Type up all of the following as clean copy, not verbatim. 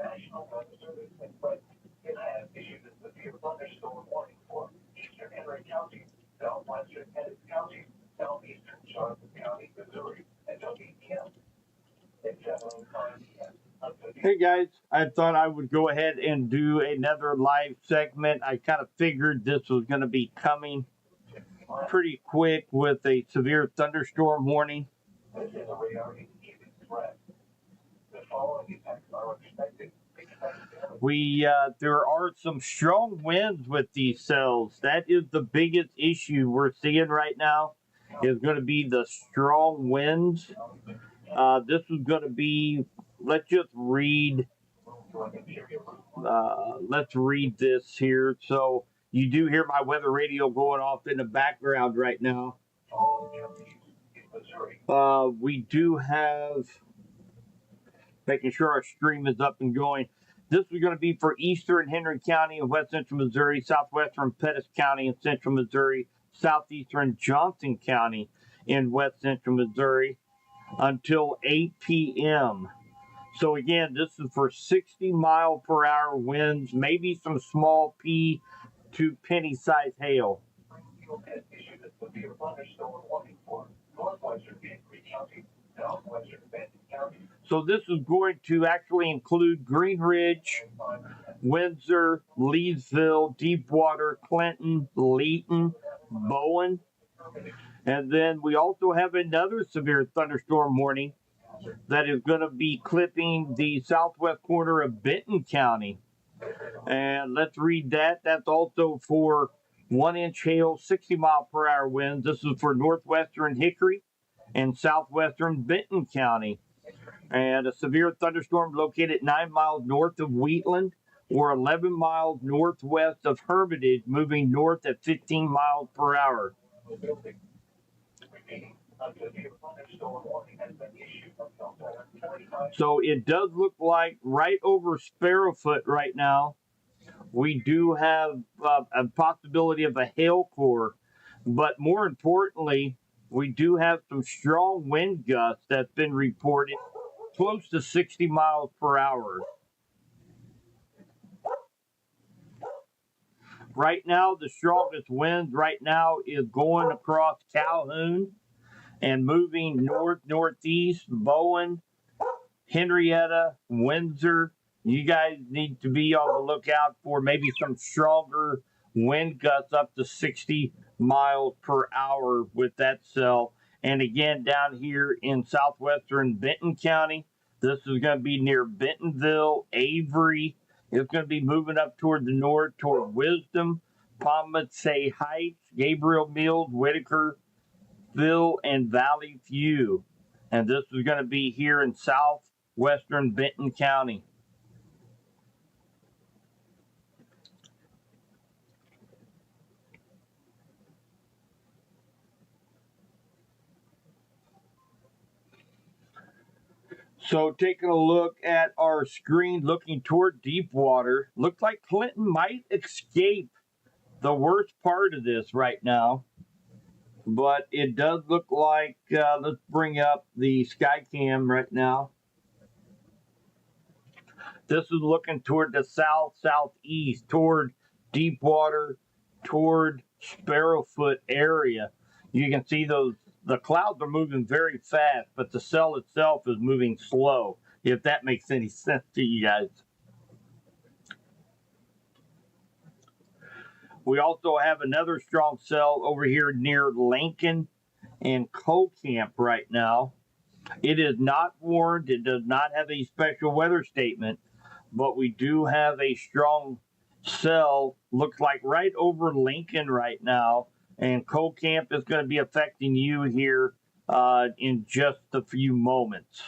National Weather Service it has issued a severe thunderstorm warning for eastern Henry County, southwestern Pettis County, southeastern Charlotte County, Missouri, until 8 p.m. It's 7:05 p.m. Hey guys, I thought I would go ahead and do another live segment. I kind of figured this was going to be coming pretty quick with a severe thunderstorm warning. This is a radar indicated threat. The following effects are expected. There are some strong winds with these cells. That is the biggest issue we're seeing right now. Is going to be the strong winds. This is going to be. Let's just read. Let's read this here. So you do hear my weather radio going off in the background right now. We do have. Making sure our stream is up and going. This is going to be for eastern Henry County and west central Missouri, southwestern Pettis County and central Missouri, southeastern Johnson County in west central Missouri until 8 p.m. So again, this is for 60-mile-per-hour winds, maybe some small pea to penny-sized hail. So this is going to actually include Green Ridge, Windsor, Leesville, Deepwater, Clinton, Leeton, Bowen. And then we also have another severe thunderstorm warning that is going to be clipping the southwest corner of Benton County. And let's read that. That's also for 1-inch hail, 60-mile-per-hour winds. This is for northwestern Hickory and southwestern Benton County. And a severe thunderstorm located 9 miles north of Wheatland or 11 miles northwest of Hermitage, moving north at 15 miles per hour. So it does look like right over Sparrowfoot right now, we do have a possibility of a hail core. But more importantly, we do have some strong wind gusts that's been reported close to 60 miles per hour. Right now, the strongest wind right now is going across Calhoun and moving north-northeast, Bowen, Henrietta, Windsor. You guys need to be on the lookout for maybe some stronger wind gusts up to 60 miles per hour with that cell. And again, down here in southwestern Benton County, this is going to be near Bentonville, Avery. It's going to be moving up toward the north, toward Wisdom, Palmetsay Heights, Gabriel Mills, Whitakerville, and Valley View. And this is going to be here in southwestern Benton County. So taking a look at our screen, looking toward Deepwater, looks like Clinton might escape the worst part of this right now. But it does look like, let's bring up the Skycam right now. This is looking toward the southeast, toward Deepwater, toward Sparrowfoot area. You can see the clouds are moving very fast, but the cell itself is moving slow, if that makes any sense to you guys. We also have another strong cell over here near Lincoln and Colcamp right now. It is not warned. It does not have a special weather statement, but we do have a strong cell, looks like right over Lincoln right now. And Colcamp is going to be affecting you here in just a few moments.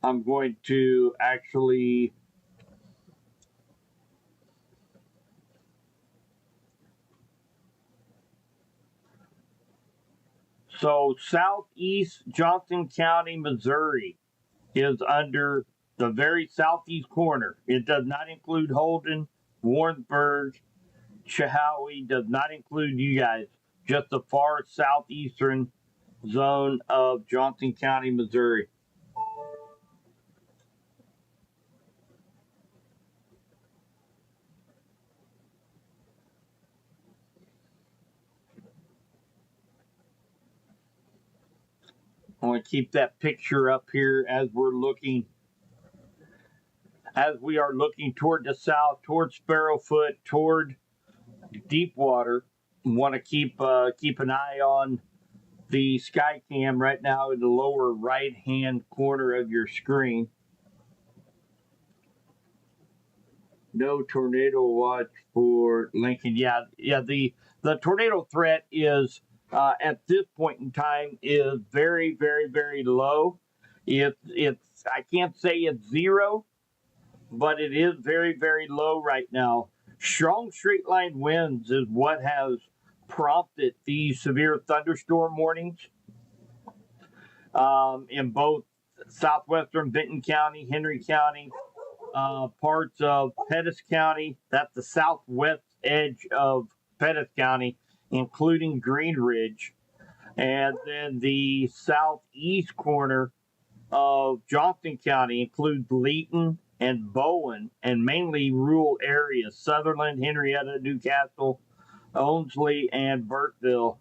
I'm going to actually so southeast Johnson County, Missouri is under the very southeast corner. It does not include Holden, Warrensburg, Chehaui, does not include you guys. just the far southeastern zone of Johnson County, Missouri. I want to keep that picture up here as we are looking toward the south, toward Sparrowfoot, toward Deepwater. Want to keep an eye on the sky cam right now in the lower right hand corner of your screen. No tornado watch for Lincoln. Yeah. The tornado threat is at this point in time is very, very, very low. It's I can't say it's zero, but it is very, very low right now. Strong straight line winds is what has prompted these severe thunderstorm warnings in both southwestern Benton County, Henry County, parts of Pettis County. That's the southwest edge of Pettis County, including Green Ridge. And then the southeast corner of Johnson County includes Leeton and Bowen, and mainly rural areas: Sutherland, Henrietta, Newcastle, Owenslee, and Burtville.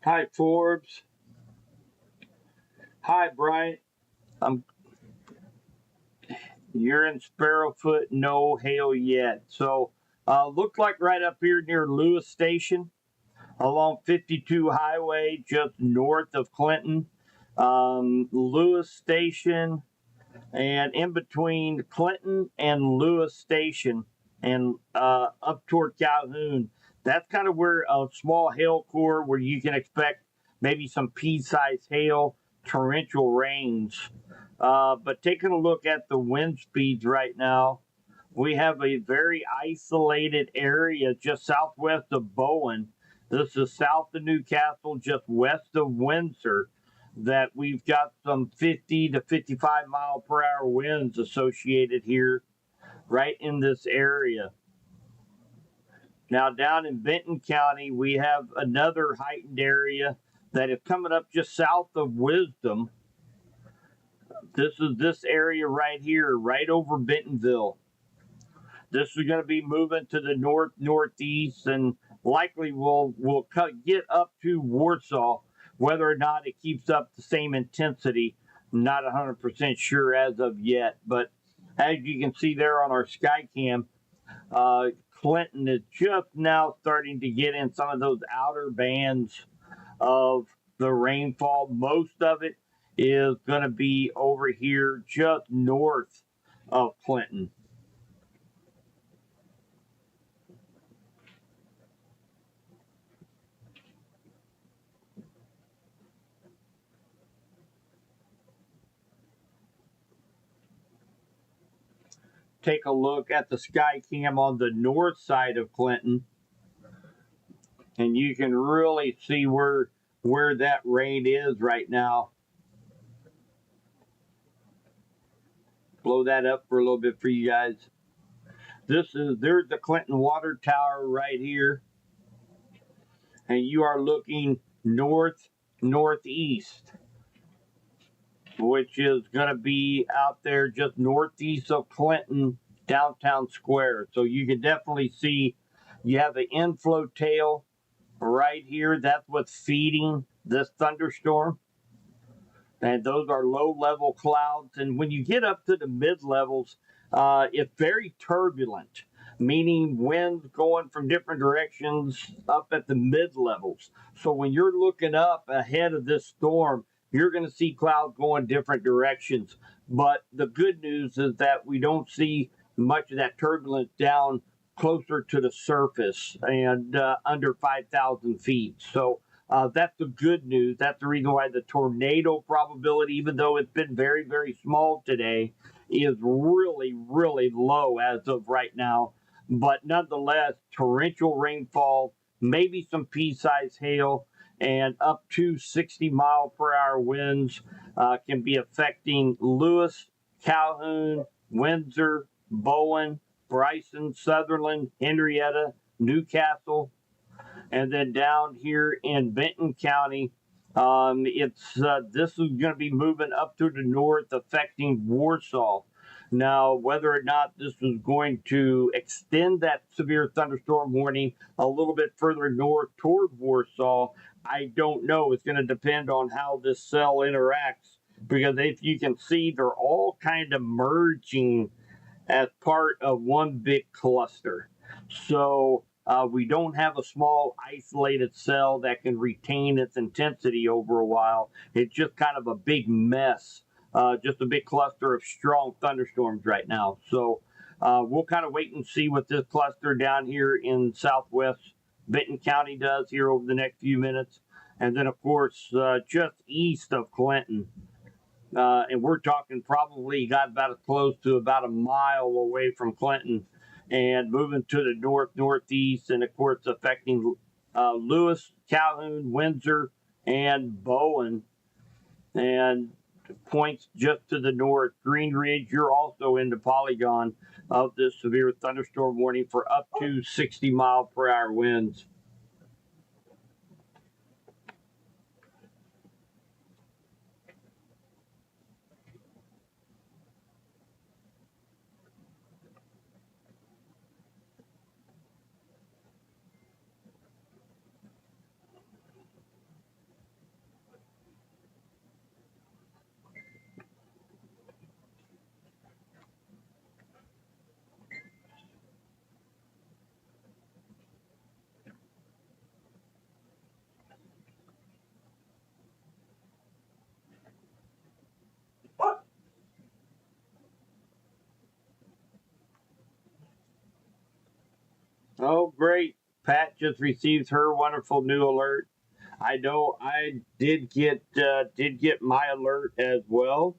Hi, Forbes. Hi, Bryant. You're in Sparrowfoot, no hail yet. So, looked like right up here near Lewis Station, along 52 Highway, just north of Clinton. Lewis Station, and in between Clinton and Lewis Station, and up toward Calhoun. That's kind of where a small hail core where you can expect maybe some pea-sized hail, torrential rains. But taking a look at the wind speeds right now, we have a very isolated area just southwest of Bowen. This is south of Newcastle, just west of Windsor, that we've got some 50 to 55 mile per hour winds associated here right in this area. Now, down in Benton County, we have another heightened area that is coming up just south of Wisdom. This is this area right here, right over Bentonville. This is going to be moving to the northeast, and likely will get up to Warsaw. Whether or not it keeps up the same intensity, not 100% sure as of yet. But as you can see there on our Skycam, Clinton is just now starting to get in some of those outer bands of the rainfall. Most of it is going to be over here just north of Clinton. Take a look at the sky cam on the north side of Clinton, and you can really see where that rain is right now. Blow that up for a little bit for you guys. There's the Clinton water tower right here, and you are looking northeast, which is going to be out there just northeast of Clinton, downtown square. So you can definitely see you have the inflow tail right here. That's what's feeding this thunderstorm. And those are low-level clouds. And when you get up to the mid-levels, it's very turbulent, meaning winds going from different directions up at the mid-levels. So when you're looking up ahead of this storm, you're going to see clouds going different directions. But the good news is that we don't see much of that turbulence down closer to the surface and under 5,000 feet. So that's the good news. That's the reason why the tornado probability, even though it's been very, very small today, is really, really low as of right now. But nonetheless, torrential rainfall, maybe some pea-sized hail, and up to 60-mile-per-hour winds can be affecting Lewis, Calhoun, Windsor, Bowen, Bryson, Sutherland, Henrietta, Newcastle, and then down here in Benton County, it's this is going to be moving up to the north, affecting Warsaw. Now, whether or not this is going to extend that severe thunderstorm warning a little bit further north toward Warsaw, I don't know. It's going to depend on how this cell interacts, because if you can see, they're all kind of merging as part of one big cluster. So we don't have a small isolated cell that can retain its intensity over a while. It's just kind of a big mess, just a big cluster of strong thunderstorms right now. So we'll kind of wait and see what this cluster down here in southwest Benton County does here over the next few minutes. And then, of course, just east of Clinton, and we're talking probably got about as close to about a mile away from Clinton, and moving to the northeast, and of course affecting Lewis, Calhoun, Windsor, and Bowen, and points just to the north. Green Ridge, you're also in the polygon of this severe thunderstorm warning for up to 60-mile-per-hour winds. Oh, great. Pat just received her wonderful new alert. I know I did get my alert as well.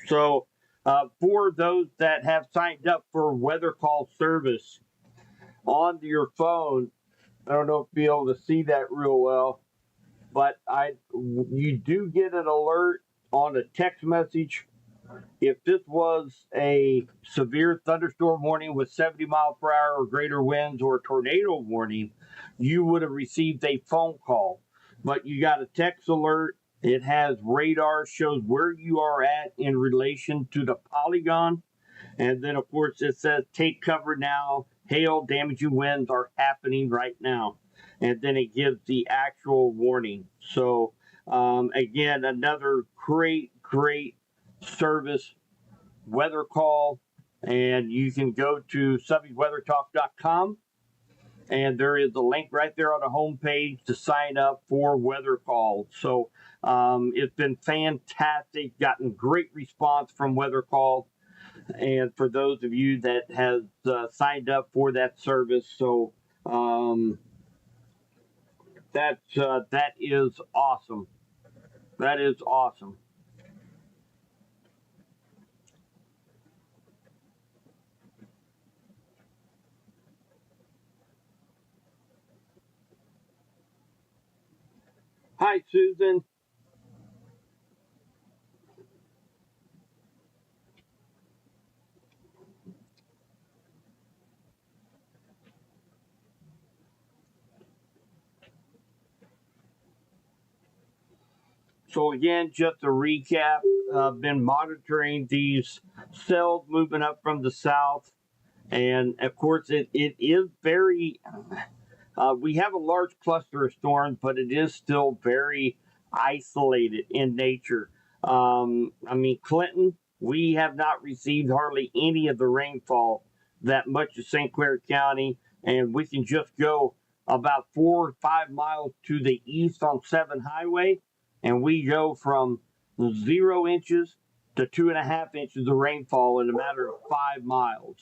So, for those that have signed up for weather call service on your phone, I don't know if you'll be able to see that real well, but you do get an alert on a text message. If this was a severe thunderstorm warning with 70-mile-per-hour or greater winds, or a tornado warning, you would have received a phone call. But you got a text alert. It has radar, shows where you are at in relation to the polygon. And then, of course, it says take cover now. Hail, damaging winds are happening right now. And then it gives the actual warning. So, again, another great service weather call. And you can go to subbyweathertalk.com, and there is a link right there on the homepage to sign up for weather calls. So it's been fantastic, gotten great response from weather calls, and for those of you that has signed up for that service. So that is awesome. That is awesome. Hi, Susan. So again, just to recap, been monitoring these cells moving up from the south. And of course, it is very, we have a large cluster of storms, but it is still very isolated in nature. I mean, Clinton, we have not received hardly any of the rainfall that much of St. Clair County, and we can just go about 4 or 5 miles to the east on 7 Highway, and we go from 0 inches to 2.5 inches of rainfall in a matter of 5 miles.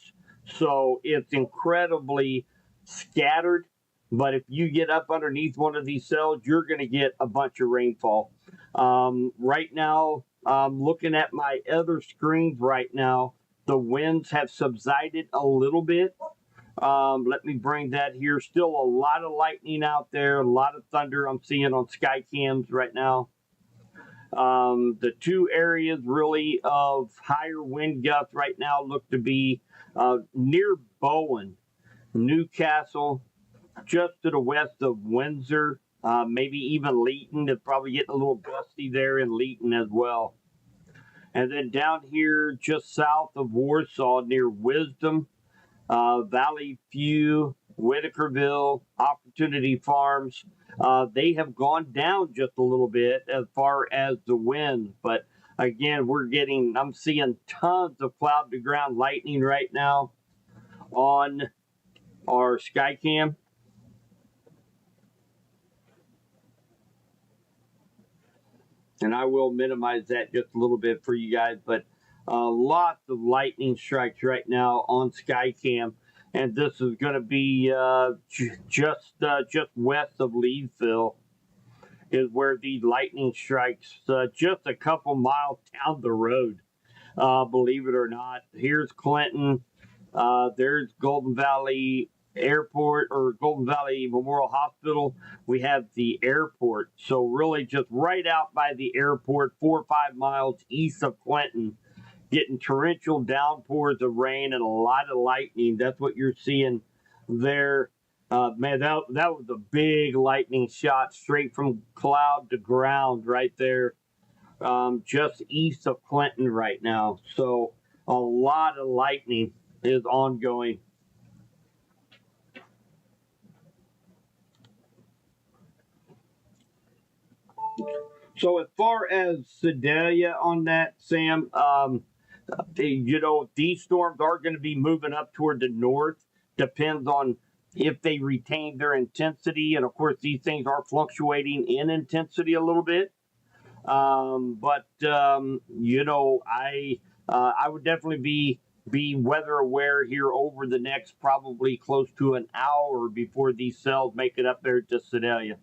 So it's incredibly scattered. But if you get up underneath one of these cells, you're going to get a bunch of rainfall. Right now, looking at my other screens right now, the winds have subsided a little bit. Let me bring that here. Still a lot of lightning out there, a lot of thunder I'm seeing on sky cams right now. The two areas really of higher wind gusts right now look to be near Bowen, Newcastle, just to the west of Windsor, maybe even Leeton. It's probably getting a little gusty there in Leeton as well. And then down here, just south of Warsaw, near Wisdom, Valley View, Whitakerville, Opportunity Farms, they have gone down just a little bit as far as the wind. But again, I'm seeing tons of cloud to ground lightning right now on our Skycam. And I will minimize that just a little bit for you guys, but lots of lightning strikes right now on Skycam, and this is going to be just west of Leesville is where the lightning strikes, just a couple miles down the road. Believe it or not, here's Clinton. There's Golden Valley Airport or Golden Valley Memorial Hospital. We have the airport. So really just right out by the airport, 4 or 5 miles east of Clinton, getting torrential downpours of rain and a lot of lightning. That's what you're seeing there. Man, that was a big lightning shot straight from cloud to ground right there, just east of Clinton right now. So a lot of lightning is ongoing. So as far as Sedalia on that, Sam, these storms are going to be moving up toward the north. Depends on if they retain their intensity, and of course these things are fluctuating in intensity a little bit. I would definitely be weather aware here over the next probably close to an hour before these cells make it up there to Sedalia.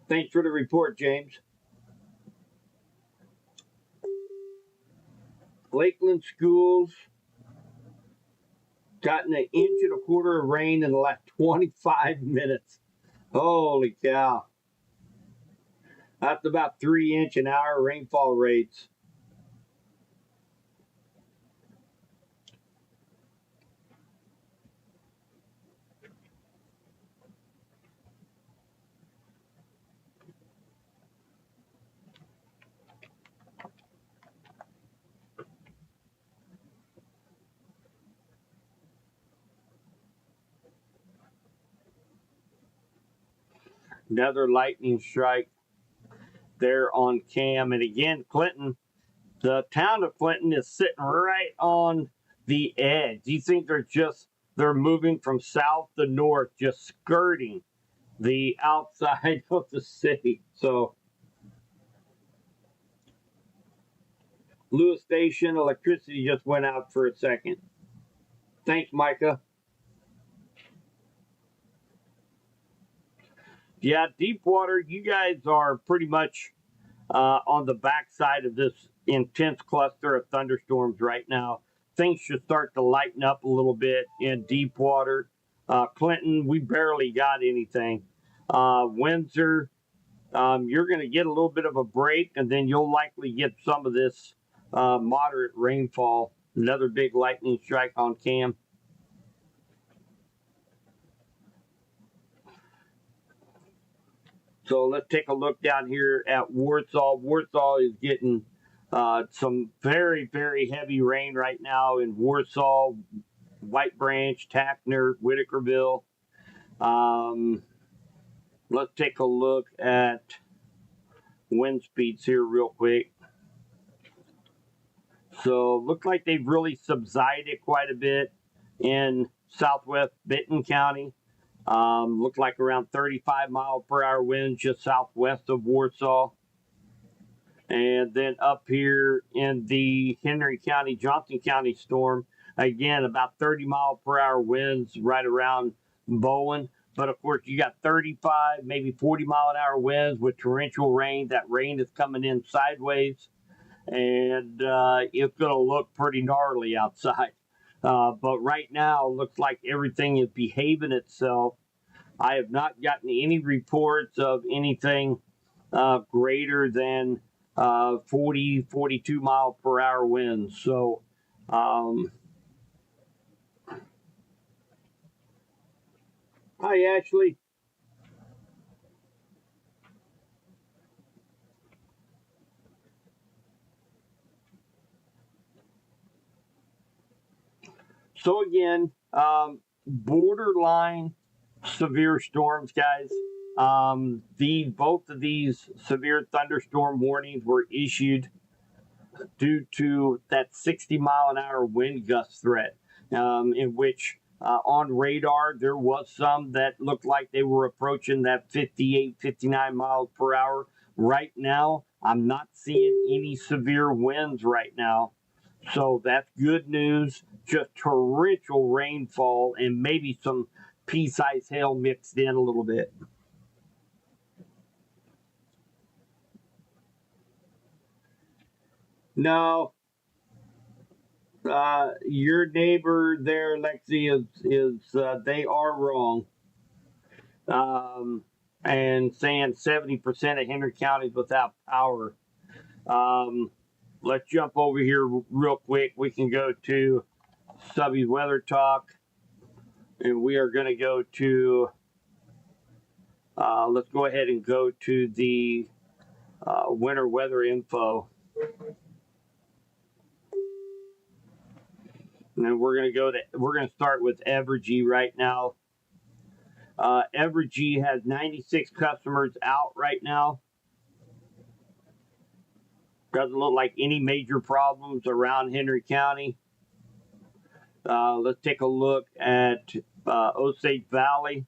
Thanks for the report, James. Lakeland schools gotten 1.25 inches of rain in the last 25 minutes. Holy cow. That's about 3-inch an hour rainfall rates. Another lightning strike there on Cam. And again, Clinton, the town of Clinton is sitting right on the edge. You think they're moving from south to north, just skirting the outside of the city. So Lewis Station, electricity just went out for a second. Thanks, Micah. Yeah, Deepwater, you guys are pretty much on the backside of this intense cluster of thunderstorms right now. Things should start to lighten up a little bit in Deepwater. Clinton, we barely got anything. Windsor, you're going to get a little bit of a break, and then you'll likely get some of this moderate rainfall. Another big lightning strike on Cam. So let's take a look down here at Warsaw. Warsaw is getting some very, very heavy rain right now in Warsaw, White Branch, Tackner, Whitakerville. Let's take a look at wind speeds here real quick. So look like they've really subsided quite a bit in southwest Benton County. Looked like around 35 mile per hour winds just southwest of Warsaw. And then up here in the Henry County, Johnson County storm, again, about 30 mile per hour winds right around Bowen. But of course, you got 35, maybe 40 mile an hour winds with torrential rain. That rain is coming in sideways, and it's going to look pretty gnarly outside. But right now, looks like everything is behaving itself. I have not gotten any reports of anything greater than 40, 42 mile per hour winds. So, hi, Ashley. So again, borderline severe storms, guys. Both of these severe thunderstorm warnings were issued due to that 60 mile an hour wind gust threat, in which on radar there was some that looked like they were approaching that 58, 59 miles per hour. Right now, I'm not seeing any severe winds right now. So that's good news. Just torrential rainfall and maybe some pea-sized hail mixed in a little bit. No, your neighbor there, Lexi, is they are wrong. And saying 70% of Henry County is without power. Let's jump over here real quick. We can go to Subby's Weather Talk, and we are going to go to. Let's go ahead and go to the winter weather info. And then we're going to start with Evergy right now. Evergy has 96 customers out right now. Doesn't look like any major problems around Henry County. Let's take a look at Osage Valley.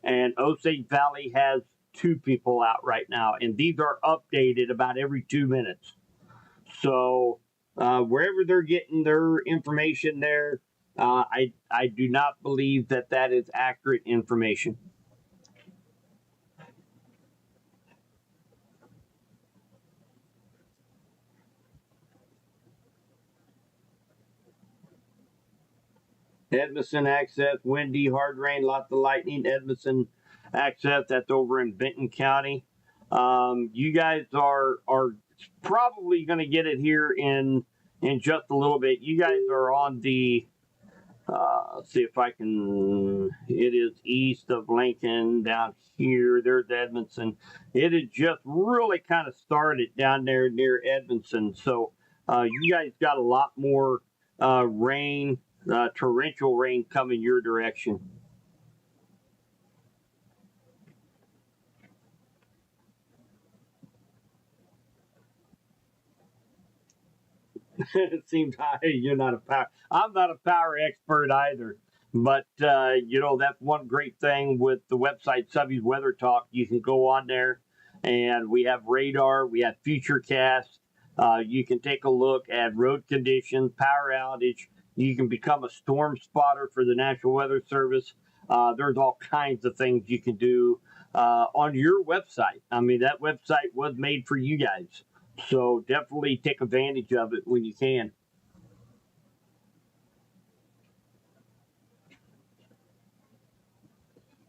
And Osage Valley has 2 people out right now, and these are updated about every 2 minutes. So wherever they're getting their information there, I do not believe that is accurate information. Edmondson access, windy, hard rain, lots of lightning. Edmondson access, that's over in Benton County. You guys are probably going to get it here in just a little bit. You guys are on the let's see if I can. It is east of Lincoln down here. There's Edmondson. It has just really kind of started down there near Edmondson. So you guys got a lot more rain, torrential rain coming your direction. It seems you're not a power. I'm not a power expert either. But that's one great thing with the website Subby's Weather Talk. You can go on there, and we have radar, we have futurecast. You can take a look at road conditions, power outage. You can become a storm spotter for the National Weather Service. There's all kinds of things you can do on your website. I mean, that website was made for you guys. So definitely take advantage of it when you can.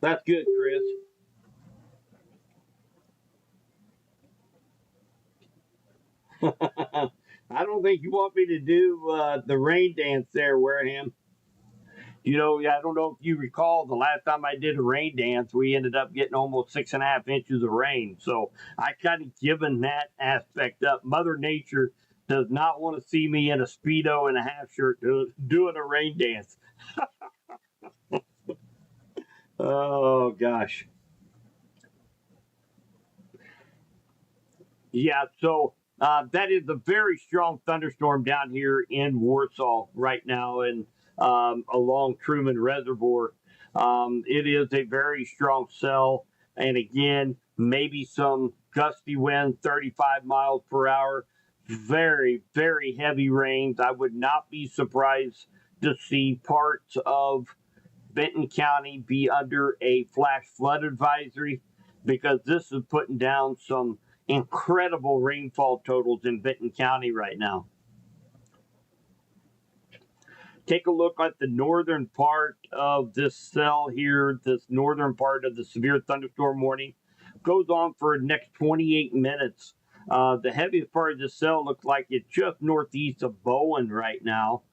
That's good, Chris. I don't think you want me to do the rain dance there, Wareham. You know, I don't know if you recall the last time I did a rain dance, we ended up getting almost 6.5 inches of rain. So I kind of given that aspect up. Mother Nature does not want to see me in a Speedo and a half shirt doing a rain dance. Oh, gosh. Yeah, so that is a very strong thunderstorm down here in Warsaw right now and along Truman Reservoir. It is a very strong cell. And again, maybe some gusty wind, 35 miles per hour. Very, very heavy rains. I would not be surprised to see parts of Benton County be under a flash flood advisory because this is putting down some incredible rainfall totals in Benton County right now. Take a look at the northern part of this cell here, this northern part of the severe thunderstorm warning. Goes on for the next 28 minutes. The heaviest part of the cell looks like it's just northeast of Bowen right now.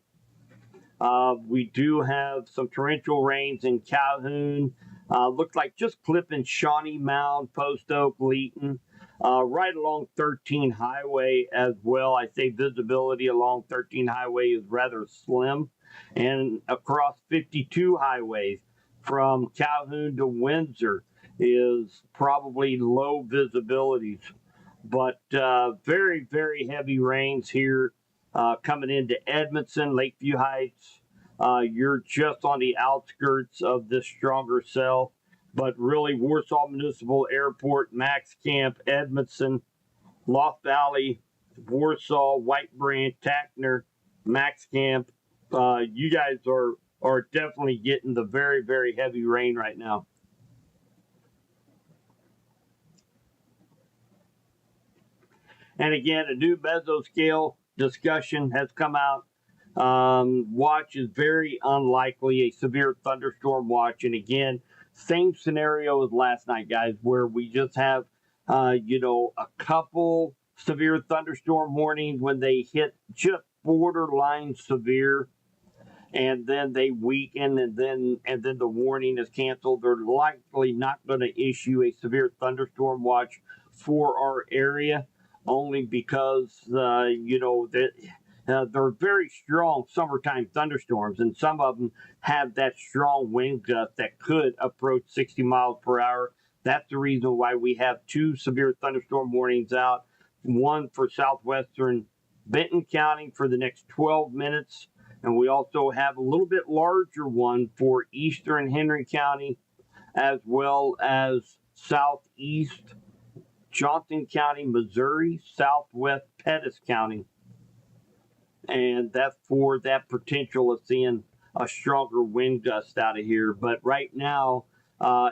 We do have some torrential rains in Calhoun. Looks like just clipping Shawnee Mound, Post Oak, Leeton, right along 13 Highway as well. I say visibility along 13 Highway is rather slim. And across 52 highways from Calhoun to Windsor is probably low visibilities. But very, very heavy rains here coming into Edmondson, Lakeview Heights. You're just on the outskirts of this stronger cell, but really Warsaw Municipal Airport, Max Camp, Edmondson, Lost Valley, Warsaw, White Branch, Tackner, Max Camp. You guys are definitely getting the very, very heavy rain right now. And again, a new mesoscale discussion has come out. Watch is very unlikely a severe thunderstorm watch. And again, same scenario as last night, guys, where we just have, a couple severe thunderstorm warnings when they hit just borderline severe. And then they weaken, and then the warning is canceled. They're likely not going to issue a severe thunderstorm watch for our area, only because they're very strong summertime thunderstorms, and some of them have that strong wind gust that could approach 60 miles per hour. That's the reason why we have two severe thunderstorm warnings out. One for southwestern Benton County for the next 12 minutes. And we also have a little bit larger one for eastern Henry County, as well as southeast Johnson County, Missouri, southwest Pettis County. And that's for that potential of seeing a stronger wind gust out of here. But right now,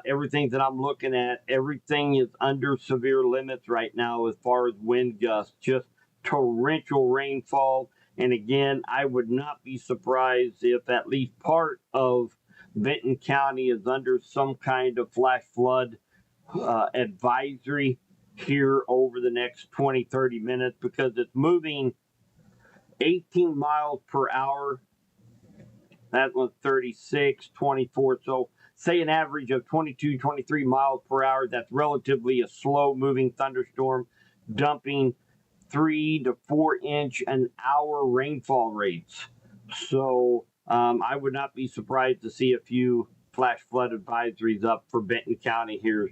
everything that I'm looking at, everything is under severe limits right now as far as wind gusts, just torrential rainfall. And again, I would not be surprised if at least part of Benton County is under some kind of flash flood advisory here over the next 20, 30 minutes because it's moving 18 miles per hour. That one's 36, 24. So say an average of 22, 23 miles per hour. That's relatively a slow moving thunderstorm, dumping 3 to 4 inch an hour rainfall rates. So I would not be surprised to see a few flash flood advisories up for Benton County here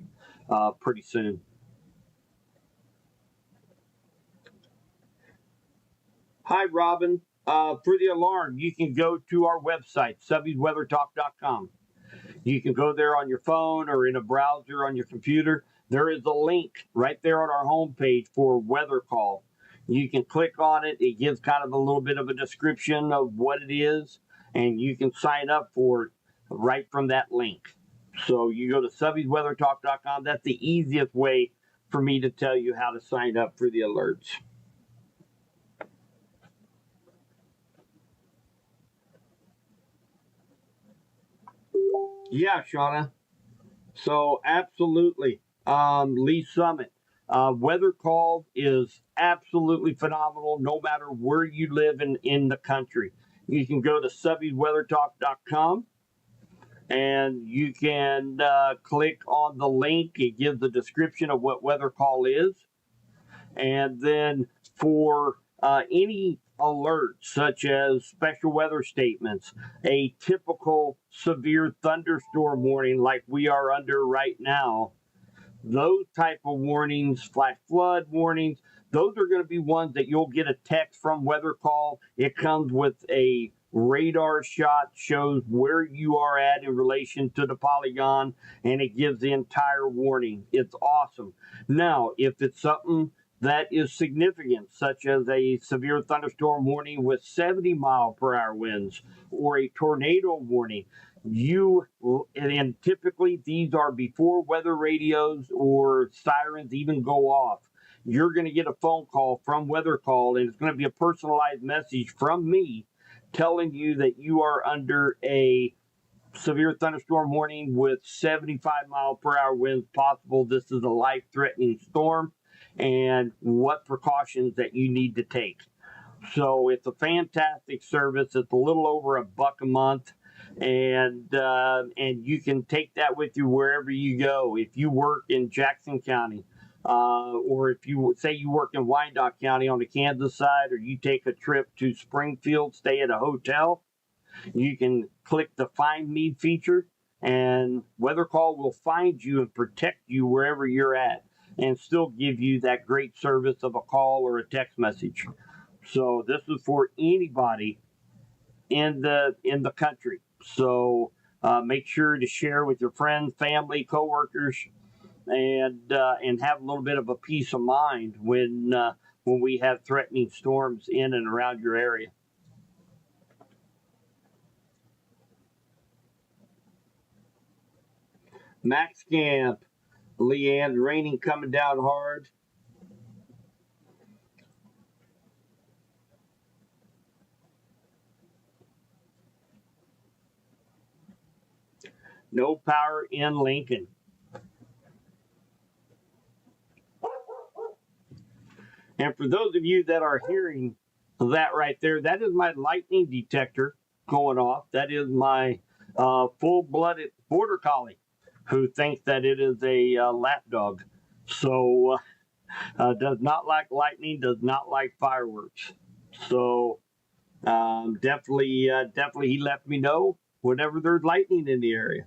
pretty soon. Hi, Robin. For the alarm, you can go to our website, subbiesweathertalk.com. You can go there on your phone or in a browser on your computer. There is a link right there on our homepage for weather call. You can click on it. It gives kind of a little bit of a description of what it is, and you can sign up for it right from that link. So you go to subbiesweathertalk.com. That's the easiest way for me to tell you how to sign up for the alerts. Yeah, Shauna. So absolutely. Lee Summit. Weather call is absolutely phenomenal no matter where you live in the country. you can go to subbyweathertalk.com and you can click on the link. It gives a description of what weather call is. And then for any alerts, such as special weather statements, a typical severe thunderstorm warning like we are under right now, those type of warnings, flash flood warnings, those are going to be ones that you'll get a text from Weather Call. It comes with a radar shot, shows where you are at in relation to the polygon, and it gives the entire warning. It's awesome. Now, if it's something that is significant, such as a severe thunderstorm warning with 70-mile-per-hour winds or a tornado warning, and typically these are before weather radios or sirens even go off. You're going to get a phone call from Weather Call, and it's going to be a personalized message from me telling you that you are under a severe thunderstorm warning with 75-mile-per-hour winds possible. This is a life-threatening storm, and what precautions that you need to take. So it's a fantastic service. It's a little over $1 a month, and you can take that with you wherever you go. If you work in Jackson County, or if you say you work in Wyandotte County on the Kansas side, or you take a trip to Springfield, stay at a hotel, you can click the Find Me feature, and Weather Call will find you and protect you wherever you're at, and still give you that great service of a call or a text message. So this is for anybody in the country. So make sure to share with your friends, family, coworkers, and have a little bit of a peace of mind when we have threatening storms in and around your area. Max Camp, Leanne, raining coming down hard. No power in Lincoln. And for those of you that are hearing that right there, that is my lightning detector going off. That is my full-blooded border collie who thinks that it is a lap dog. So does not like lightning, does not like fireworks. So definitely he let me know whenever there's lightning in the area.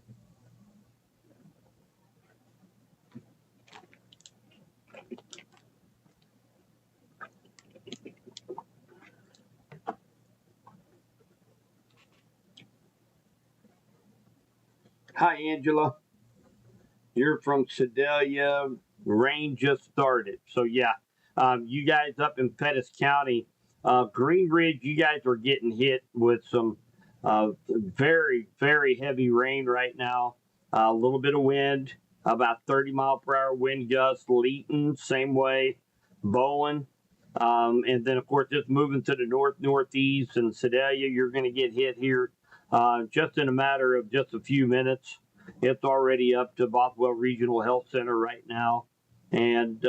Hi, Angela. You're from Sedalia. Rain just started. So, yeah, you guys up in Pettis County, Green Ridge, you guys are getting hit with some very, very heavy rain right now. A little bit of wind, about 30-mile-per-hour wind gusts. Leeton, same way. Bowen. And then, of course, just moving to the northeast and Sedalia, you're going to get hit here just in a matter of just a few minutes. It's already up to Bothwell Regional Health Center right now and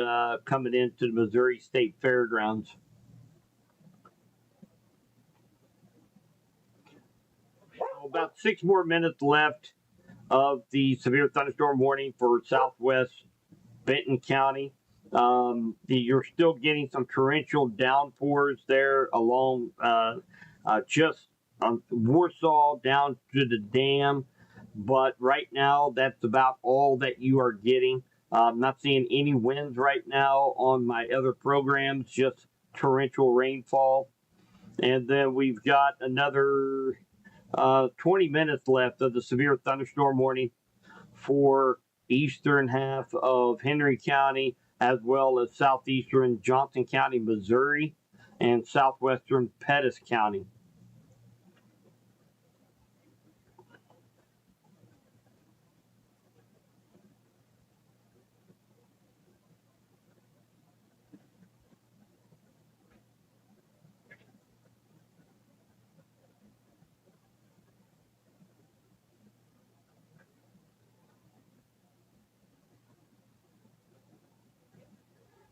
coming into the Missouri State Fairgrounds. So about 6 more minutes left of the severe thunderstorm warning for southwest Benton County. You're still getting some torrential downpours there along just Warsaw down to the dam. But right now, that's about all that you are getting. I'm not seeing any winds right now on my other programs, just torrential rainfall. And then we've got another 20 minutes left of the severe thunderstorm warning for eastern half of Henry County, as well as southeastern Johnson County, Missouri, and southwestern Pettis County.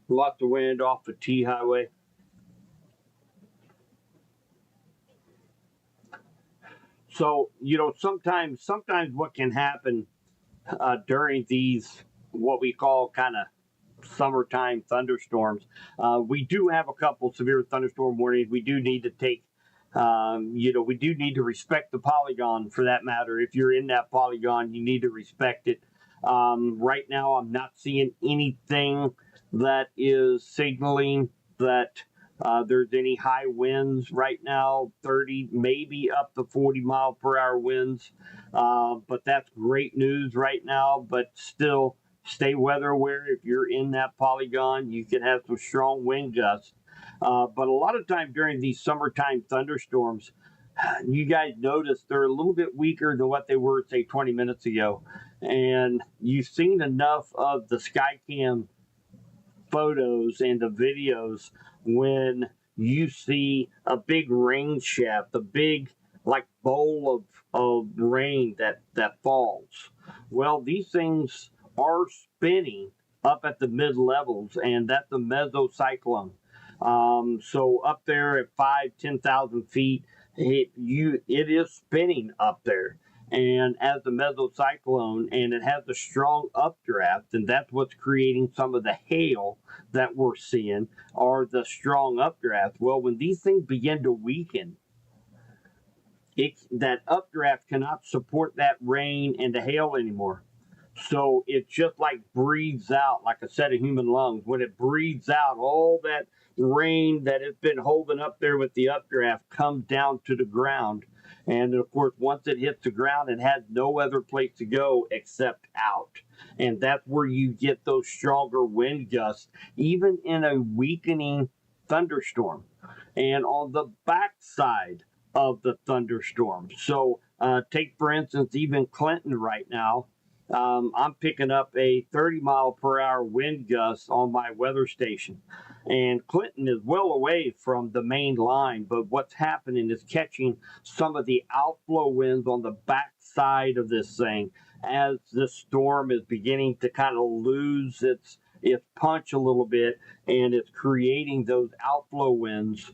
Lots of wind off the T Highway. So, sometimes what can happen during these, what we call kind of summertime thunderstorms, we do have a couple severe thunderstorm warnings. We do need to take, we do need to respect the polygon for that matter. If you're in that polygon, you need to respect it. Right now, I'm not seeing anything that is signaling that there's any high winds right now, 30, maybe up to 40-mile-per-hour winds. But that's great news right now. But still, stay weather aware. If you're in that polygon, you can have some strong wind gusts. But a lot of time during these summertime thunderstorms, you guys notice they're a little bit weaker than what they were, say, 20 minutes ago. And you've seen enough of the Skycam photos and the videos when you see a big rain shaft, a big like bowl of rain that falls. Well, these things are spinning up at the mid levels, and that's a mesocyclone. So up there at 5,000-10,000 feet, it is spinning up there. And as the mesocyclone, and it has a strong updraft, and that's what's creating some of the hail that we're seeing, are the strong updraft. Well, when these things begin to weaken, that updraft cannot support that rain and the hail anymore. So it just like breathes out like a set of human lungs. When it breathes out, all that rain that has been holding up there with the updraft comes down to the ground. And of course, once it hits the ground, it has no other place to go except out. And that's where you get those stronger wind gusts, even in a weakening thunderstorm. And on the backside of the thunderstorm. So take, for instance, even Clinton right now. I'm picking up a 30-mile-per-hour wind gust on my weather station. And Clinton is well away from the main line, but what's happening is catching some of the outflow winds on the backside of this thing as the storm is beginning to kind of lose its punch a little bit, and it's creating those outflow winds.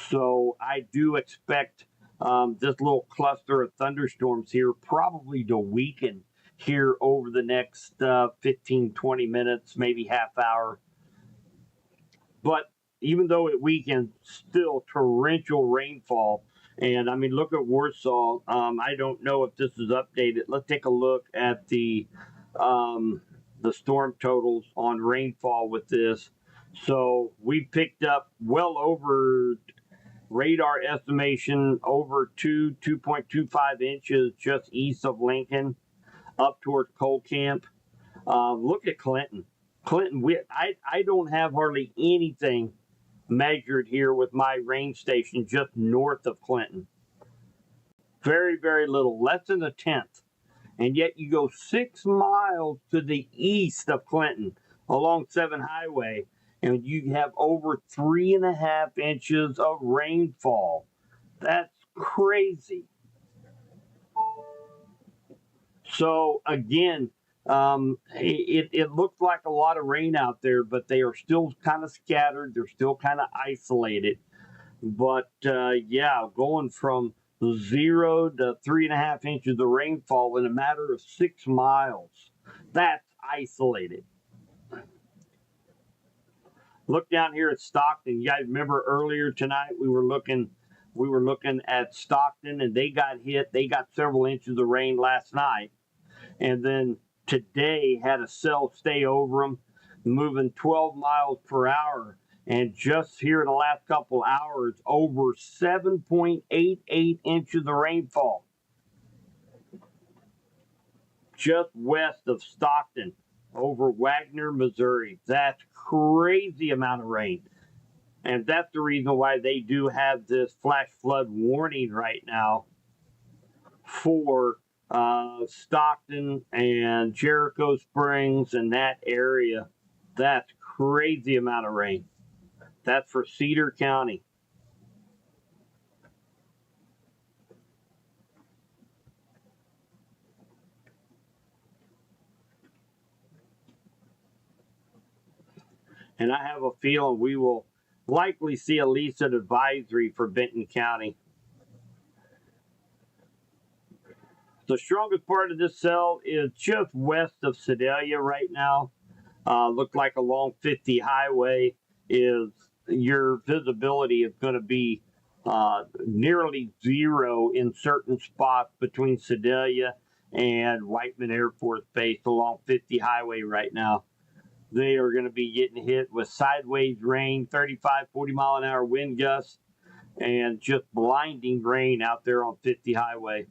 So I do expect this little cluster of thunderstorms here probably to weaken here over the next 15, 20 minutes, maybe half hour. But even though it weakens, still torrential rainfall. And I mean, look at Warsaw. I don't know if this is updated. Let's take a look at the storm totals on rainfall with this. So we picked up well over radar estimation over 2.25 inches just east of Lincoln, up towards Coal Camp. Look at Clinton. Clinton, I don't have hardly anything measured here with my range station just north of Clinton. Very, very little, less than a tenth. And yet you go 6 miles to the east of Clinton along 7 Highway, and you have over 3.5 inches of rainfall. That's crazy. So again, it looks like a lot of rain out there, but they are still kind of scattered. They're still kind of isolated. But yeah, going from 0 to 3.5 inches of rainfall in a matter of 6 miles, that's isolated. Look down here at Stockton. You guys remember earlier tonight we were looking at Stockton, and they got hit. They got several inches of rain last night. And then today had a cell stay over them, moving 12 miles per hour. And just here in the last couple hours, over 7.88 inches of rainfall. Just west of Stockton, over Wagner, Missouri. That's crazy amount of rain. And that's the reason why they do have this flash flood warning right now for Stockton and Jericho Springs and that area. That's crazy amount of rain. That's for Cedar County. And I have a feeling we will likely see at least an advisory for Benton County. The strongest part of this cell is just west of Sedalia right now. Look like along 50 highway is your visibility is going to be nearly zero in certain spots between Sedalia and Whiteman Air Force Base along 50 highway right now. They are going to be getting hit with sideways rain, 35, 40 mile an hour wind gusts, and just blinding rain out there on 50 highway.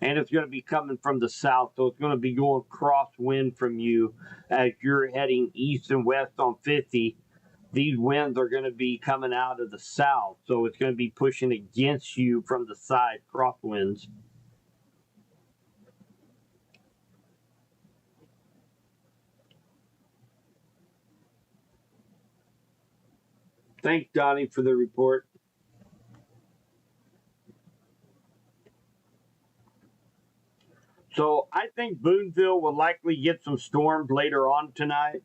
And it's going to be coming from the south, so it's going to be going crosswind from you as you're heading east and west on 50. These winds are going to be coming out of the south, so it's going to be pushing against you from the side, crosswinds. Thanks, Donnie, for the report. So I think Boonville will likely get some storms later on tonight.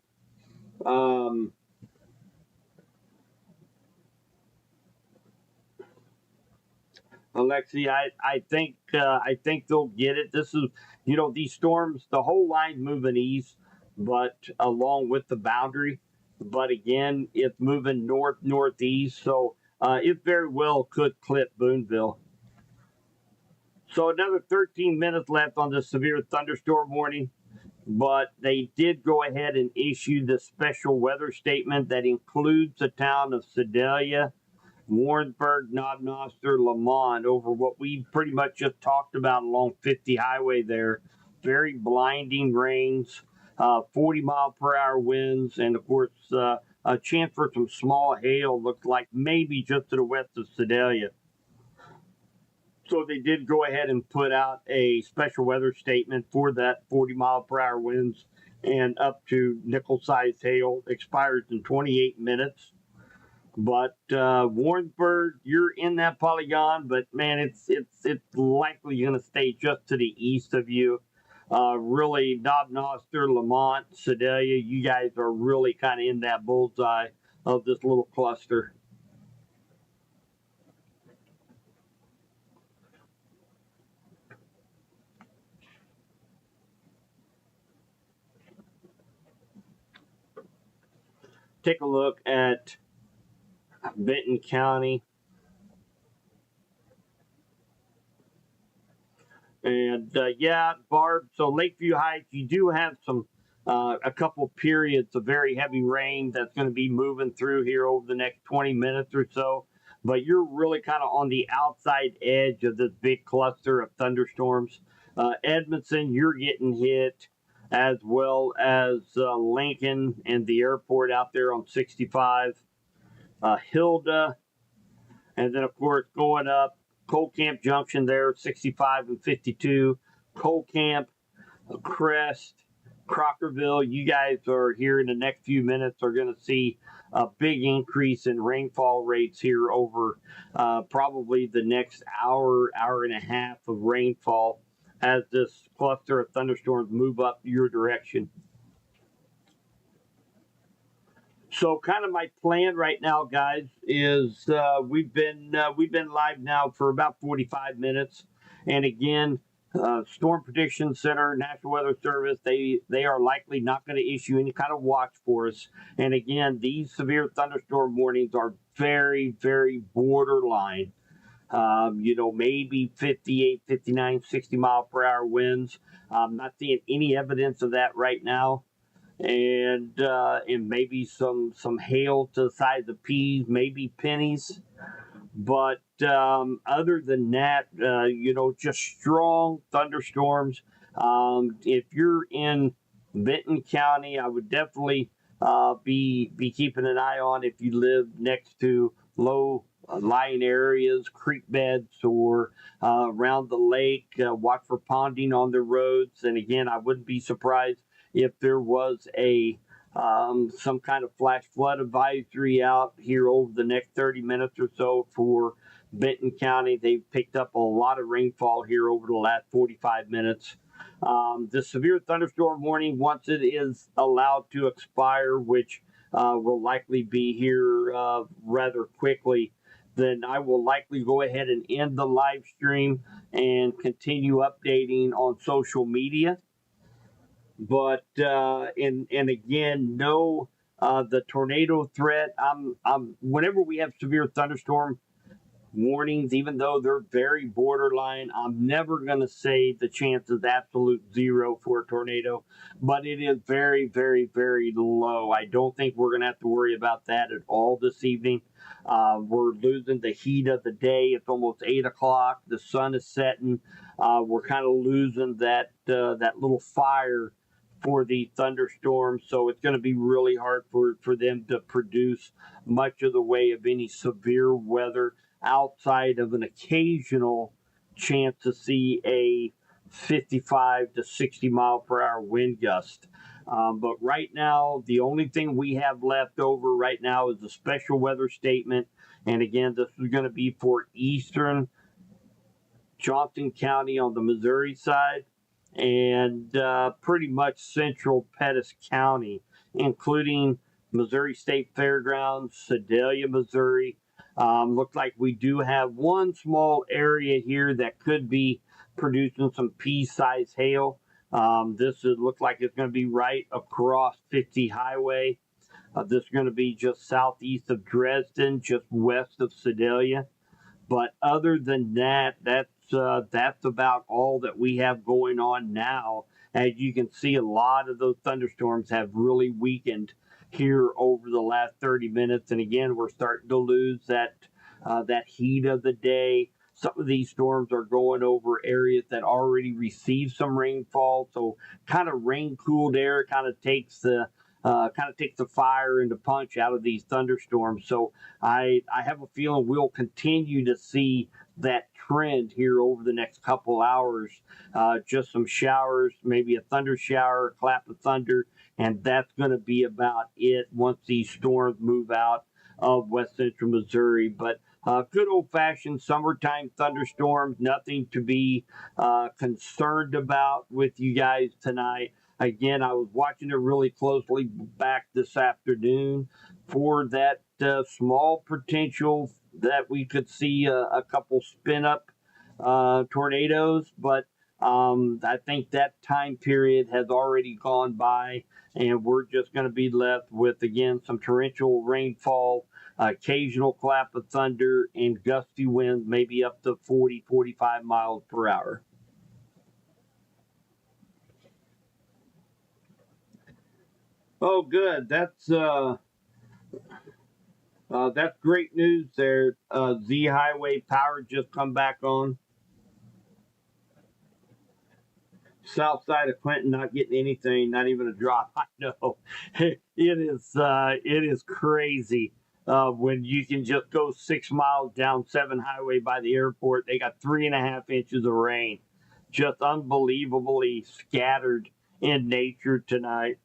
Alexi, I think they'll get it. This is, these storms, the whole line moving east, but along with the boundary. But again, it's moving northeast, so it very well could clip Boonville. So another 13 minutes left on the severe thunderstorm warning, but they did go ahead and issue the special weather statement that includes the town of Sedalia, Warrensburg, Knob-Noster, Lamont, over what we pretty much just talked about along 50 highway there. Very blinding rains, 40 mile per hour winds, and of course, a chance for some small hail looked like maybe just to the west of Sedalia. So they did go ahead and put out a special weather statement for that 40 mile per hour winds and up to nickel-sized hail. Expires in 28 minutes. But Warrensburg, you're in that polygon, but man, it's likely going to stay just to the east of you. Really, Knob-Noster, Lamont, Sedalia, you guys are really kind of in that bullseye of this little cluster. Take a look at Benton County. And yeah, Barb, so Lakeview Heights, you do have some, a couple periods of very heavy rain that's going to be moving through here over the next 20 minutes or so. But you're really kind of on the outside edge of this big cluster of thunderstorms. Edmondson, you're getting hit, as well as Lincoln and the airport out there on 65. Hilda, and then, of course, going up, Coal Camp Junction there, 65 and 52. Coal Camp, Crest, Crockerville, you guys are here in the next few minutes are going to see a big increase in rainfall rates here over probably the next hour and a half of rainfall as this cluster of thunderstorms move up your direction. So, kind of my plan right now, guys, is we've been live now for about 45 minutes, and again, Storm Prediction Center, National Weather Service, they are likely not going to issue any kind of watch for us. And again, these severe thunderstorm warnings are very, very borderline. Maybe 58, 59, 60 mile per hour winds. I'm not seeing any evidence of that right now. And maybe some hail to the size of peas, maybe pennies. But other than that, just strong thunderstorms. If you're in Benton County, I would definitely be keeping an eye on if you live next to low lying areas, creek beds, or around the lake. Watch for ponding on the roads. And again, I wouldn't be surprised if there was a some kind of flash flood advisory out here over the next 30 minutes or so for Benton County. They've picked up a lot of rainfall here over the last 45 minutes. The severe thunderstorm warning, once it is allowed to expire, which will likely be here rather quickly, then I will likely go ahead and end the live stream and continue updating on social media. But and again, no, the tornado threat. I'm whenever we have severe thunderstorm warnings, even though they're very borderline, I'm never going to say the chance is absolute zero for a tornado, but it is very, very, very low. I don't think we're going to have to worry about that at all this evening. We're losing the heat of the day. It's almost 8 o'clock. The sun is setting. We're kind of losing that little fire for the thunderstorm, so it's going to be really hard for them to produce much of the way of any severe weather outside of an occasional chance to see a 55 to 60 mile per hour wind gust. But right now, the only thing we have left over right now is the special weather statement. And again, this is going to be for eastern Johnson County on the Missouri side and pretty much central Pettis County, including Missouri State Fairgrounds, Sedalia, Missouri. Looks like we do have one small area here that could be producing some pea-sized hail. This looks like it's going to be right across 50 Highway. This is going to be just southeast of Dresden, just west of Sedalia. But other than that, that's about all that we have going on now. As you can see, a lot of those thunderstorms have really weakened here over the last 30 minutes. And again, we're starting to lose that heat of the day. Some of these storms are going over areas that already received some rainfall. So kind of rain cooled air kind of takes the fire and the punch out of these thunderstorms. So I have a feeling we'll continue to see that trend here over the next couple hours. Just some showers, maybe a thunder shower, a clap of thunder, and that's going to be about it once these storms move out of west central Missouri. But good old-fashioned summertime thunderstorms, nothing to be concerned about with you guys tonight. Again, I was watching it really closely back this afternoon for that small potential that we could see a couple spin-up tornadoes, but I think that time period has already gone by, and we're just going to be left with, again, some torrential rainfall, occasional clap of thunder, and gusty winds, maybe up to 40, 45 miles per hour. Oh, good. That's great news there. Z Highway power just come back on. South side of Clinton not getting anything, not even a drop. I know it is crazy when you can just go 6 miles down 7 Highway by the airport. They got 3.5 inches of rain, just unbelievably scattered in nature tonight.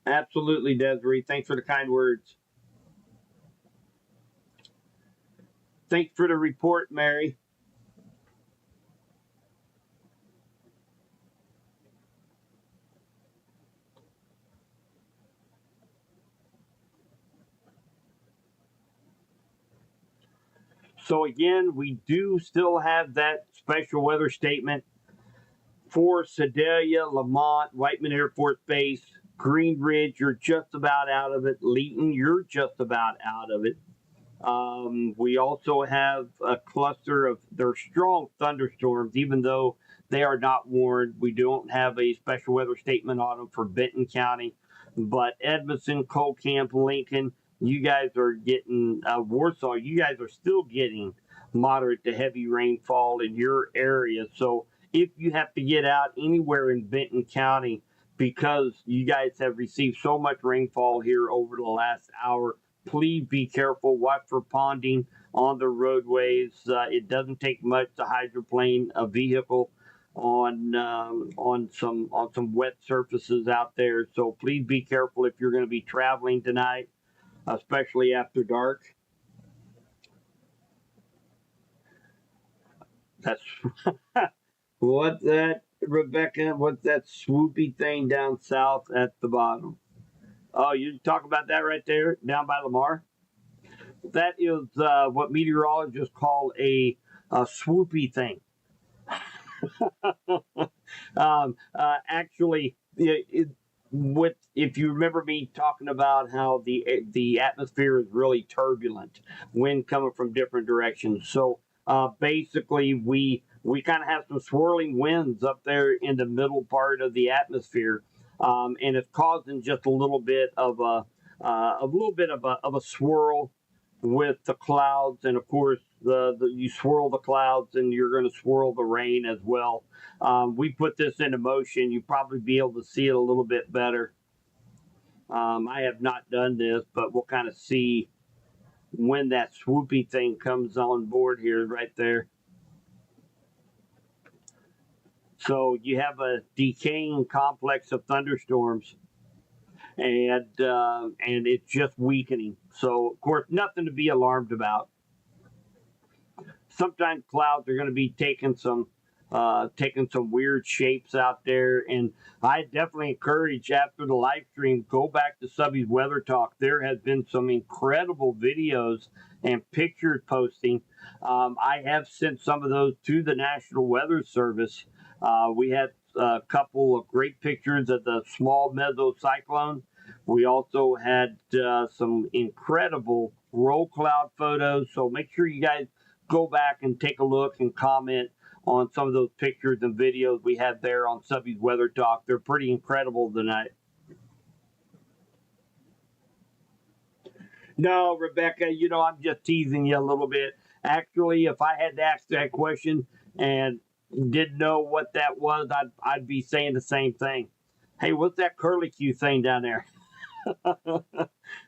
Absolutely, Desiree. Thanks for the kind words. Thanks for the report, Mary. So again, we do still have that special weather statement for Sedalia, Lamont, Whiteman Air Force Base, Green Ridge. You're just about out of it. Leeton, you're just about out of it. We also have a cluster of their strong thunderstorms, even though they are not warned. We don't have a special weather statement on them for Benton County, but Edmondson, Colcamp, Lincoln, you guys are getting Warsaw. You guys are still getting moderate to heavy rainfall in your area. So if you have to get out anywhere in Benton County, because you guys have received so much rainfall here over the last hour, please be careful. Watch for ponding on the roadways. It doesn't take much to hydroplane a vehicle on some wet surfaces out there. So please be careful if you're going to be traveling tonight, especially after dark. That's what's that, Rebecca? What's that swoopy thing down south at the bottom? Oh, you talk about that right there, down by Lamar? That is what meteorologists call a swoopy thing. Actually, if you remember me talking about how the atmosphere is really turbulent, wind coming from different directions. So basically, we kind of have some swirling winds up there in the middle part of the atmosphere, and it's causing just a little bit of a swirl with the clouds, and of course, you swirl the clouds, and you're going to swirl the rain as well. We put this into motion. You probably be able to see it a little bit better. I have not done this, but we'll kind of see when that swoopy thing comes on board here, right there. So you have a decaying complex of thunderstorms, and it's just weakening. So of course, nothing to be alarmed about. Sometimes clouds are going to be taking some weird shapes out there, and I definitely encourage, after the live stream, go back to Subby's Weather Talk. There has been some incredible videos and pictures posting. I have sent some of those to the National Weather Service. We had a couple of great pictures of the small mesocyclone. We also had some incredible roll cloud photos. So make sure you guys go back and take a look and comment on some of those pictures and videos we had there on Subby's Weather Talk. They're pretty incredible tonight. No, Rebecca, I'm just teasing you a little bit. Actually, if I had to ask that question and didn't know what that was, I'd be saying the same thing. Hey, what's that curlicue thing down there?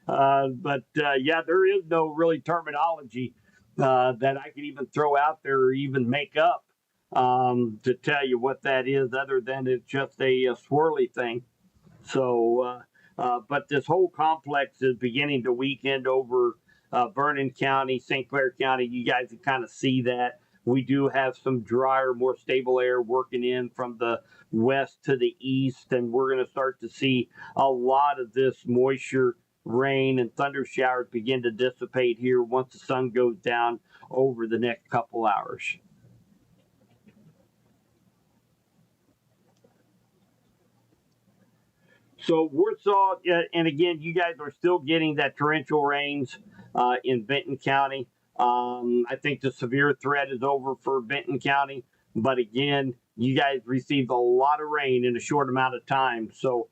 But yeah, there is no really terminology that I can even throw out there or even make up to tell you what that is, other than it's just a swirly thing. So, but this whole complex is beginning to weaken over Vernon County, St. Clair County. You guys can kind of see that. We do have some drier, more stable air working in from the west to the east, and we're going to start to see a lot of this moisture, rain, and thunder showers begin to dissipate here once the sun goes down over the next couple hours. So Warsaw, and again, you guys are still getting that torrential rains in Benton County. I think the severe threat is over for Benton County, but again, you guys received a lot of rain in a short amount of time. So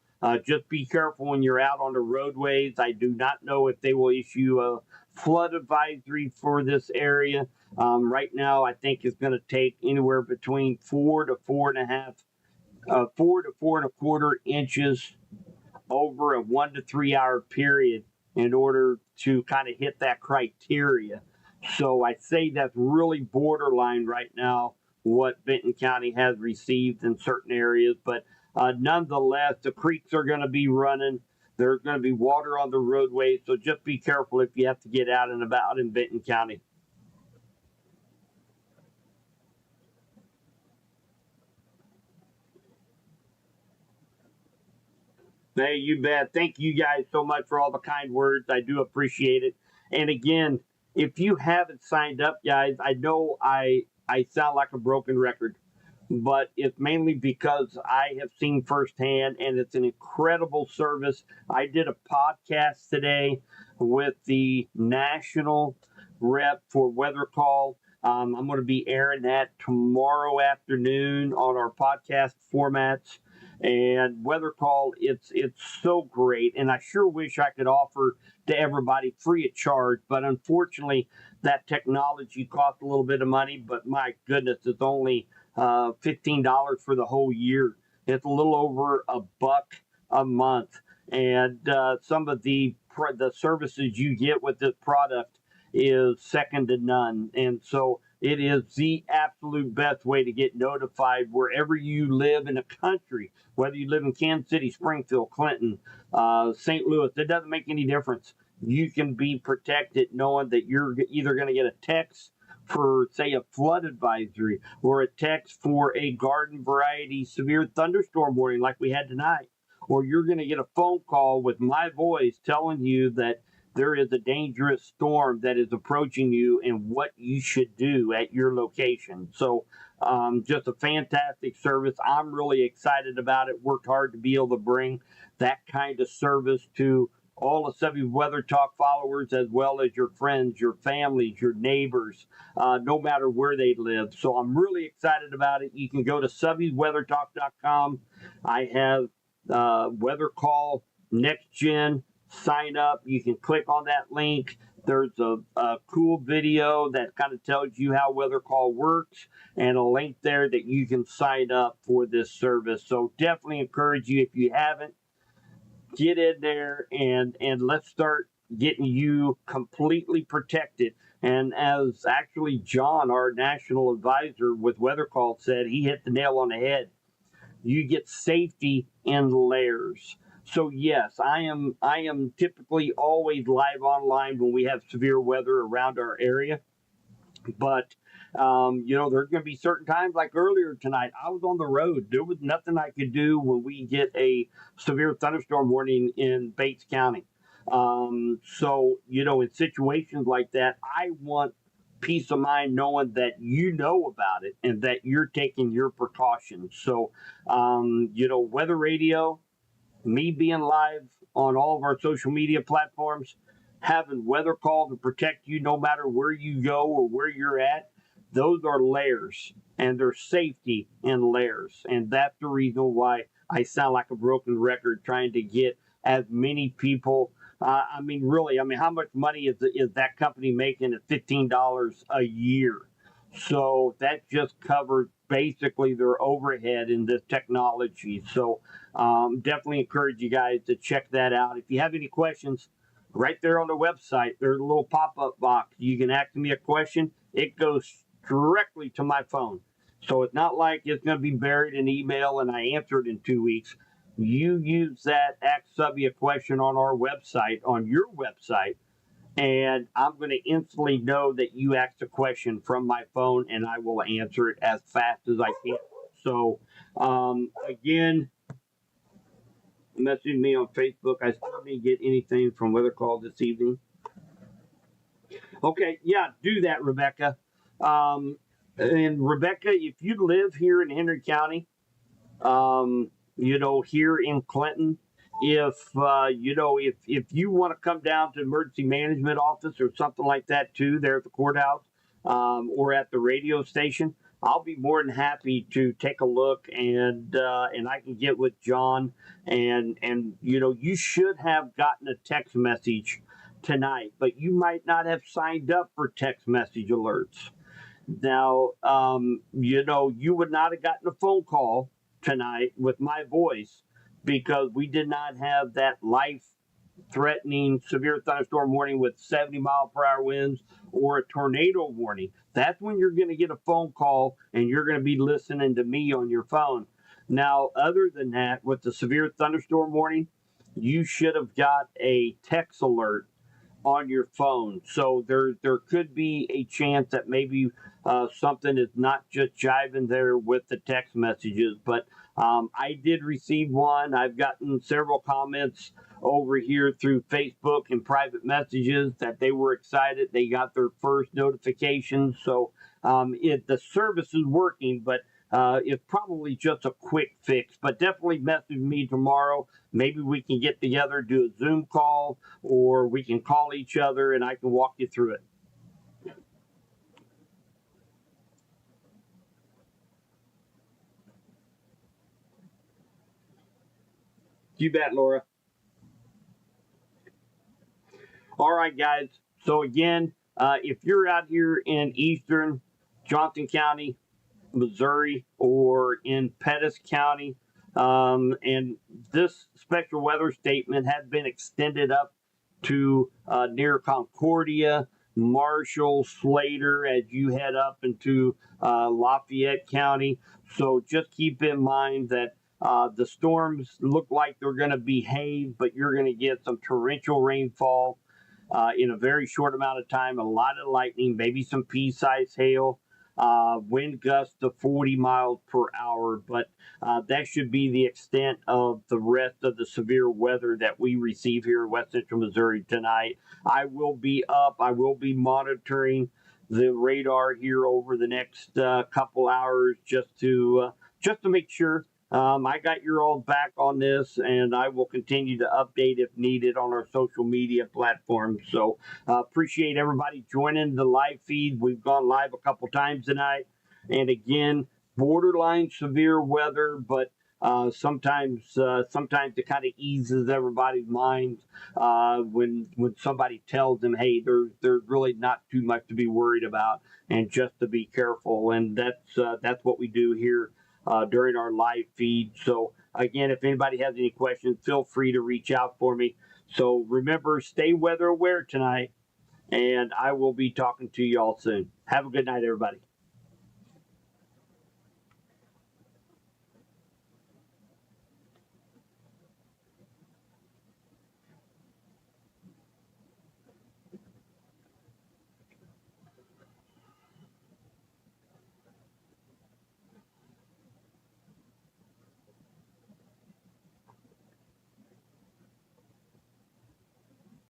just be careful when you're out on the roadways. I do not know if they will issue a flood advisory for this area. Right now, I think it's going to take anywhere between 4 to 4.25 inches over a 1 to 3 hour period in order to kind of hit that criteria. So I'd say that's really borderline right now what Benton County has received in certain areas. But nonetheless, the creeks are going to be running. There's going to be water on the roadways. So just be careful if you have to get out and about in Benton County. Hey, you bet. Thank you guys so much for all the kind words. I do appreciate it. And again, if you haven't signed up, guys, I know I sound like a broken record, but it's mainly because I have seen firsthand, and it's an incredible service. I did a podcast today with the national rep for Weather Call. I'm going to be airing that tomorrow afternoon on our podcast formats. And Weather Call, it's so great, and I sure wish I could offer to everybody free of charge, but unfortunately, that technology costs a little bit of money. But my goodness, it's only $15 for the whole year. It's a little over $1 a month, and some of the services you get with this product is second to none. And so it is the absolute best way to get notified wherever you live in the country, whether you live in Kansas City, Springfield, Clinton, St. Louis. It doesn't make any difference. You can be protected knowing that you're either going to get a text for, say, a flood advisory, or a text for a garden variety severe thunderstorm warning like we had tonight, or you're going to get a phone call with my voice telling you that there is a dangerous storm that is approaching you and what you should do at your location. So, just a fantastic service. I'm really excited about it. Worked hard to be able to bring that kind of service to all the Subby Weather Talk followers, as well as your friends, your families, your neighbors, no matter where they live. So I'm really excited about it. You can go to subbyweathertalk.com. I have Weather Call Next Gen sign up. You can click on that link. There's a cool video that kind of tells you how Weather Call works and a link there that you can sign up for this service. So definitely encourage you, if you haven't, get in there and let's start getting you completely protected. And as actually John, our national advisor with Weather Call, said, he hit the nail on the head. You get safety in layers. So yes, I am typically always live online when we have severe weather around our area. But there's going to be certain times, like earlier tonight, I was on the road. There was nothing I could do when we get a severe thunderstorm warning in Bates County. So in situations like that, I want peace of mind knowing that you know about it and that you're taking your precautions. So, weather radio, me being live on all of our social media platforms, having Weather Call to protect you no matter where you go or where you're at, those are layers, and there's safety in layers. And that's the reason why I sound like a broken record trying to get as many people. Really, how much money is that company making at $15 a year? So that just covers basically their overhead in this technology. So definitely encourage you guys to check that out. If you have any questions, right there on the website, there's a little pop-up box. You can ask me a question. It goes directly to my phone. So it's not like it's going to be buried in email and I answer it in 2 weeks. You use that Ask Subby a question on our website, on your website, and I'm going to instantly know that you asked a question from my phone, and I will answer it as fast as I can. So, again, message me on Facebook. I still didn't get anything from Weather Call this evening. Okay, yeah, do that, Rebecca. And Rebecca, if you live here in Henry County, here in Clinton, if you want to come down to emergency management office or something like that too, there at the courthouse, or at the radio station, I'll be more than happy to take a look and I can get with John and you should have gotten a text message tonight, but you might not have signed up for text message alerts. Now, you would not have gotten a phone call tonight with my voice because we did not have that life-threatening severe thunderstorm warning with 70-mile-per-hour winds or a tornado warning. That's when you're going to get a phone call and you're going to be listening to me on your phone. Now, other than that, with the severe thunderstorm warning, you should have got a text alert on your phone. So there could be a chance that maybe something is not just jiving there with the text messages. But I did receive one. I've gotten several comments over here through Facebook and private messages that they were excited. They got their first notification. So the service is working, but it's probably just a quick fix. But definitely message me tomorrow. Maybe we can get together, do a Zoom call, or we can call each other and I can walk you through it. You bet, Laura. All right, guys. So again, if you're out here in eastern Johnson County, Missouri, or in Pettis County, and this special weather statement has been extended up to near Concordia, Marshall, Slater, as you head up into Lafayette County. So just keep in mind that the storms look like they're going to behave, but you're going to get some torrential rainfall in a very short amount of time, a lot of lightning, maybe some pea-sized hail. wind gusts to 40 miles per hour. But that should be the extent of the rest of the severe weather that we receive here in West Central Missouri tonight. I will be up. I will be monitoring the radar here over the next couple hours just to make sure. I got your all back on this, and I will continue to update if needed on our social media platforms. So appreciate everybody joining the live feed. We've gone live a couple times tonight, and again, borderline severe weather, but sometimes it kind of eases everybody's minds when somebody tells them, hey, there's really not too much to be worried about, and just to be careful. And that's what we do here during our live feed. So again, if anybody has any questions, feel free to reach out for me. So remember, stay weather aware tonight, and I will be talking to you all soon. Have a good night, everybody.